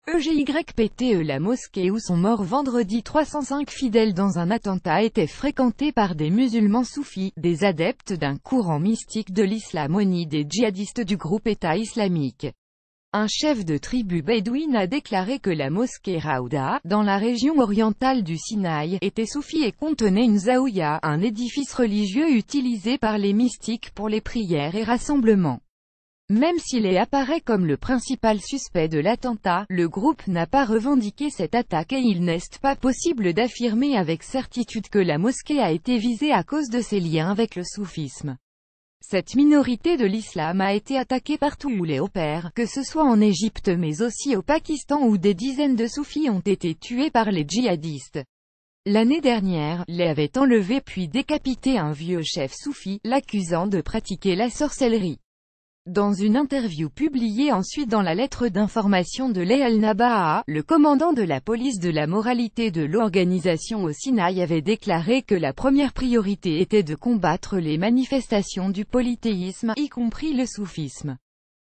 EGYPTE. La mosquée où sont morts vendredi 305 fidèles dans un attentat était fréquentée par des musulmans soufis, des adeptes d'un courant mystique de l'islam sunni, des djihadistes du groupe État islamique. Un chef de tribu bédouine a déclaré que la mosquée Rawda, dans la région orientale du Sinaï, était soufie et contenait une zaouïa, un édifice religieux utilisé par les mystiques pour les prières et rassemblements. Même s'il apparaît comme le principal suspect de l'attentat, le groupe n'a pas revendiqué cette attaque et il n'est pas possible d'affirmer avec certitude que la mosquée a été visée à cause de ses liens avec le soufisme. Cette minorité de l'islam a été attaquée partout où elle opère, que ce soit en Égypte mais aussi au Pakistan où des dizaines de soufis ont été tués par les djihadistes. L'année dernière, les avait enlevé puis décapité un vieux chef soufi, l'accusant de pratiquer la sorcellerie. Dans une interview publiée ensuite dans la lettre d'information de Al-Nabaa, le commandant de la police de la moralité de l'organisation au Sinaï avait déclaré que la première priorité était de combattre les manifestations du polythéisme, y compris le soufisme.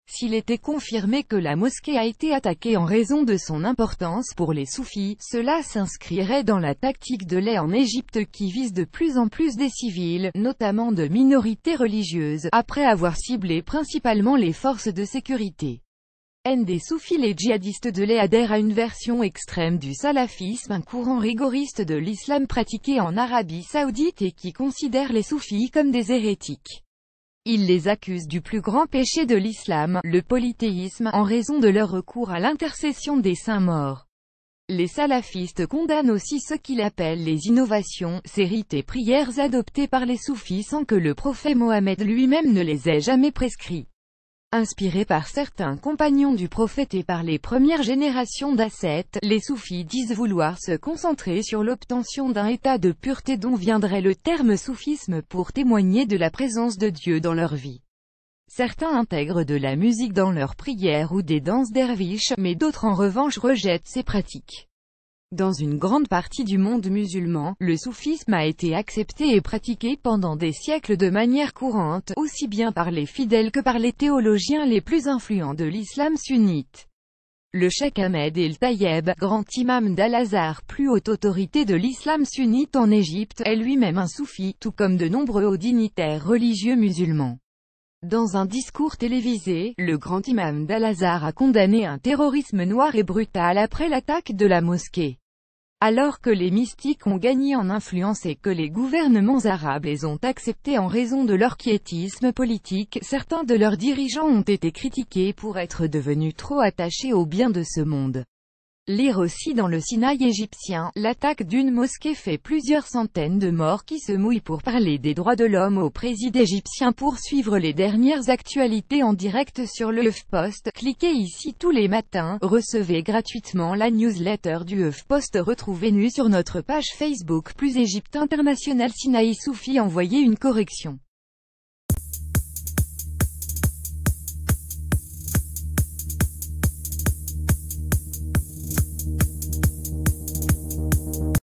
S'il était confirmé que la mosquée a été attaquée en raison de son importance pour les soufis, cela s'inscrirait dans la tactique de l'État en Égypte qui vise de plus en plus des civils, notamment de minorités religieuses, après avoir ciblé principalement les forces de sécurité. Des soufis. Les djihadistes de l'État adhèrent à une version extrême du salafisme, un courant rigoriste de l'islam pratiqué en Arabie Saoudite et qui considère les soufis comme des hérétiques. Ils les accusent du plus grand péché de l'islam, le polythéisme, en raison de leur recours à l'intercession des saints morts. Les salafistes condamnent aussi ce qu'ils appellent les innovations, ces rites et prières adoptés par les soufis sans que le prophète Mohammed lui-même ne les ait jamais prescrits. Inspirés par certains compagnons du prophète et par les premières générations d'ascètes, les soufis disent vouloir se concentrer sur l'obtention d'un état de pureté dont viendrait le terme soufisme pour témoigner de la présence de Dieu dans leur vie. Certains intègrent de la musique dans leurs prières ou des danses derviches, mais d'autres en revanche rejettent ces pratiques. Dans une grande partie du monde musulman, le soufisme a été accepté et pratiqué pendant des siècles de manière courante, aussi bien par les fidèles que par les théologiens les plus influents de l'islam sunnite. Le cheikh Ahmed el-Tayeb, grand imam d'Al-Azhar, plus haute autorité de l'islam sunnite en Égypte, est lui-même un soufi, tout comme de nombreux hauts dignitaires religieux musulmans. Dans un discours télévisé, le grand imam d'Al-Azhar a condamné un terrorisme noir et brutal après l'attaque de la mosquée. Alors que les mystiques ont gagné en influence et que les gouvernements arabes les ont acceptés en raison de leur quiétisme politique, certains de leurs dirigeants ont été critiqués pour être devenus trop attachés aux biens de ce monde. Lire aussi dans le Sinaï égyptien, l'attaque d'une mosquée fait plusieurs centaines de morts qui se mouillent pour parler des droits de l'homme au président égyptien. Pour suivre les dernières actualités en direct sur le HuffPost, cliquez ici tous les matins, recevez gratuitement la newsletter du HuffPost. Retrouvez-nous sur notre page Facebook Plus Égypte International Sinaï Soufi. Envoyez une correction.